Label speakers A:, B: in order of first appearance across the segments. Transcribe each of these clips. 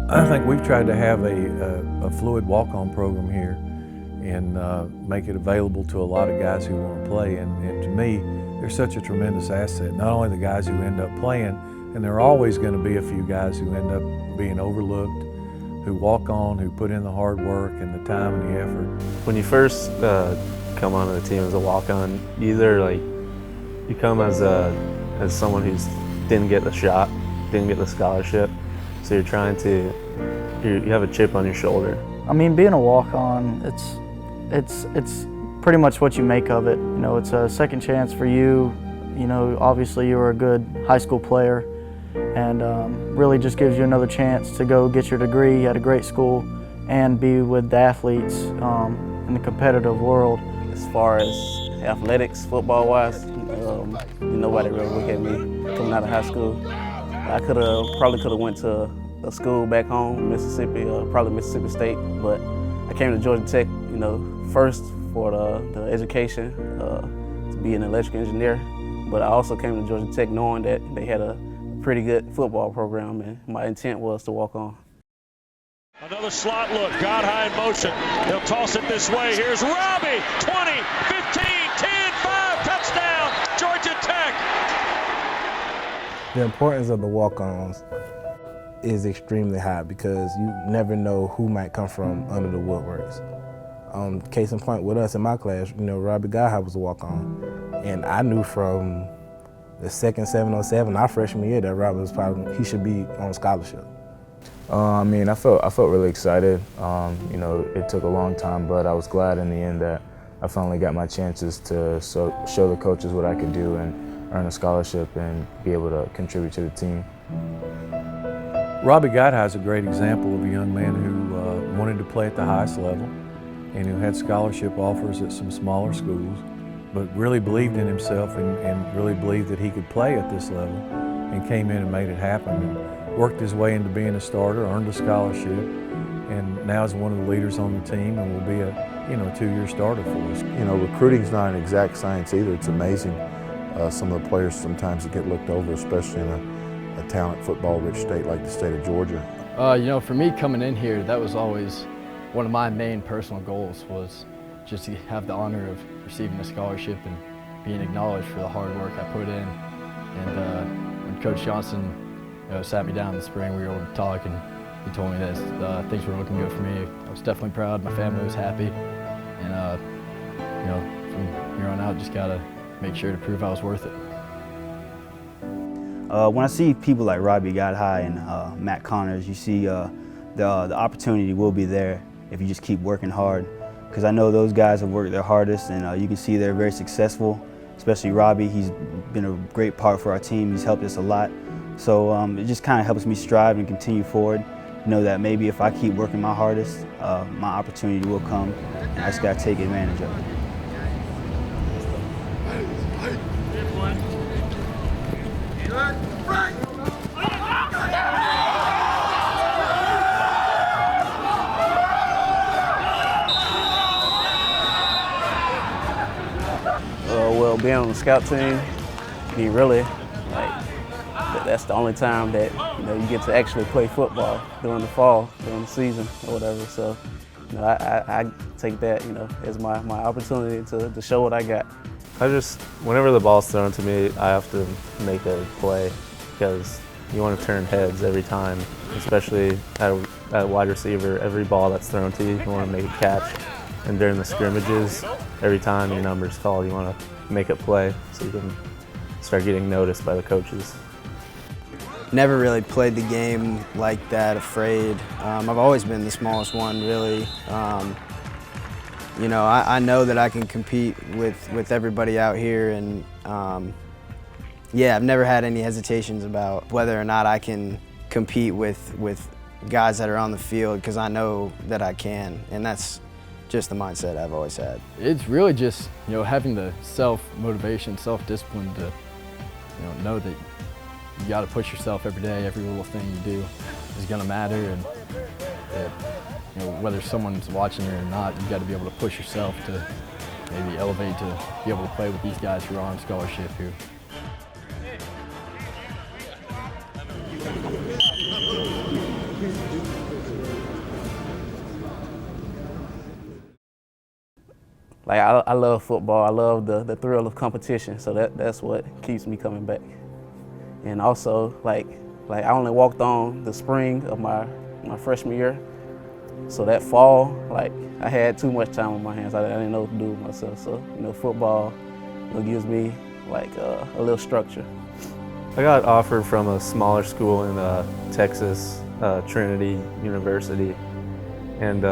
A: I think we've tried to have a fluid walk-on program here and make it available to a lot of guys who want to play. And to me, they're such a tremendous asset. Not only the guys who end up playing, and there are always going to be a few guys who end up being overlooked, who walk on, who put in the hard work and the time and the effort.
B: When you first come onto the team as a walk-on, either like you come as someone who didn't get the shot, didn't get the scholarship, so you're trying to, you have a chip on your shoulder.
C: I mean, being a walk-on, it's pretty much what you make of it. You know, it's a second chance for you. You know, obviously you were a good high school player, and really just gives you another chance to go get your degree at a great school and be with the athletes in the competitive world.
D: As far as athletics, football-wise, nobody really look at me coming out of high school. I probably could have went to a school back home, Mississippi, probably Mississippi State, but I came to Georgia Tech, first for the education, to be an electrical engineer, but I also came to Georgia Tech knowing that they had a pretty good football program, and my intent was to walk on.
E: Another slot look, God high in motion. They'll toss it this way. Here's Robbie, 20, 15, 10, 5, touchdown, Georgia Tech.
F: The importance of the walk-ons is extremely high because you never know who might come from under the woodworks. Case in point with us in my class, Robbie Godhigh was a walk-on, and I knew from the second 707, our freshman year, that Robbie he should be on scholarship.
G: I felt really excited. It took a long time, but I was glad in the end that I finally got my chances to show the coaches what I could do and earn a scholarship and be able to contribute to the team.
A: Robbie Godhigh is a great example of a young man who wanted to play at the highest level and who had scholarship offers at some smaller schools, but really believed in himself and really believed that he could play at this level, and came in and made it happen. And worked his way into being a starter, earned a scholarship, and now is one of the leaders on the team and will be a 2-year starter for us.
H: Recruiting's not an exact science either. It's amazing. Some of the players sometimes get looked over, especially in a talent football-rich state like the state of Georgia.
I: For me coming in here, that was always one of my main personal goals, was just to have the honor of receiving a scholarship and being acknowledged for the hard work I put in. And when Coach Johnson sat me down in the spring, we were able to talk, and he told me that things were looking good for me. I was definitely proud. My family was happy, and from here on out, just gotta make sure to prove I was worth it.
J: When I see people like Robbie Godhigh and Matt Connors, you see the opportunity will be there if you just keep working hard. Because I know those guys have worked their hardest, and you can see they're very successful. Especially Robbie, he's been a great part for our team. He's helped us a lot. So it just kind of helps me strive and continue forward. Know that maybe if I keep working my hardest, my opportunity will come, and I just got to take advantage of it.
D: Well, being on the scout team, that's the only time that you get to actually play football during the fall, during the season or whatever. So I take that as my opportunity to show what I got.
B: Whenever the ball's thrown to me, I have to make a play because you want to turn heads every time, especially at wide receiver. Every ball that's thrown to you, you want to make a catch. And during the scrimmages, every time your number's called, you want to make a play so you can start getting noticed by the coaches.
K: Never really played the game like that, afraid. I've always been the smallest one, really. I know that I can compete with everybody out here, and I've never had any hesitations about whether or not I can compete with guys that are on the field, because I know that I can, and that's just the mindset I've always had.
I: It's really just having the self-motivation, self-discipline to know that you got to push yourself every day. Every little thing you do is going to matter, and that, whether someone's watching you or not, you got to be able to push yourself to maybe elevate to be able to play with these guys who are on scholarship here.
D: like I love football. I love the thrill of competition. So that's what keeps me coming back. And also, like I only walked on the spring of my freshman year. So that fall, like I had too much time on my hands. I didn't know what to do with myself. So football, gives me like a little structure.
B: I got offered from a smaller school in Texas, Trinity University, and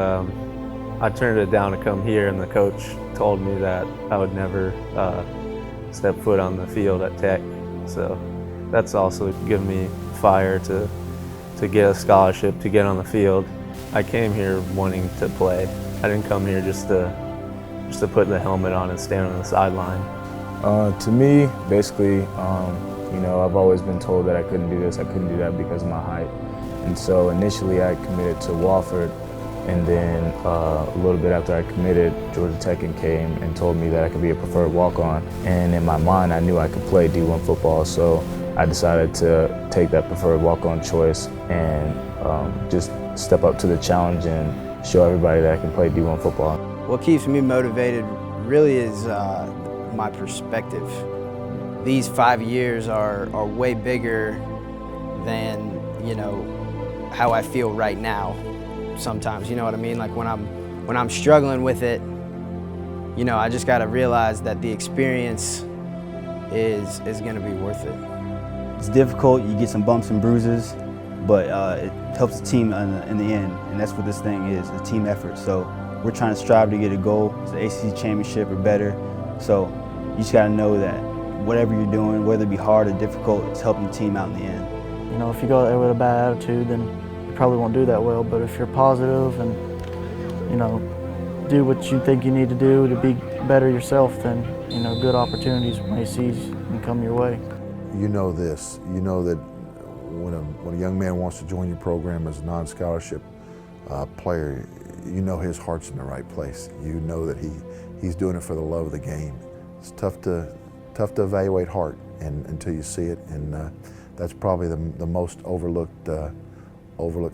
B: I turned it down to come here, and the coach told me that I would never step foot on the field at Tech. So that's also given me fire to get a scholarship, to get on the field. I came here wanting to play. I didn't come here just to put the helmet on and stand on the sideline.
G: To me, basically, I've always been told that I couldn't do this, I couldn't do that because of my height. And so initially I committed to Wofford, and then a little bit after I committed, Georgia Tech came and told me that I could be a preferred walk-on. And in my mind, I knew I could play D1 football, so I decided to take that preferred walk-on choice and just step up to the challenge and show everybody that I can play D1 football.
K: What keeps me motivated really is my perspective. These 5 years are way bigger than, how I feel right now sometimes, you know what I mean? Like when I'm struggling with it, I just gotta realize that the experience is gonna be worth it.
J: It's difficult, you get some bumps and bruises, but it helps the team in the end, and that's what this thing is, a team effort. So we're trying to strive to get a goal, it's the ACC championship or better. So you just gotta know that whatever you're doing, whether it be hard or difficult, it's helping the team out in the end.
C: If you go there with a bad attitude, then you probably won't do that well. But if you're positive and, do what you think you need to do to be better yourself, then, good opportunities may seize and come your way.
H: You know this, you know that when a young man wants to join your program as a non-scholarship player, you know his heart's in the right place. You know that he's doing it for the love of the game. It's tough to evaluate heart until you see it, and that's probably the most overlooked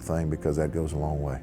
H: thing, because that goes a long way.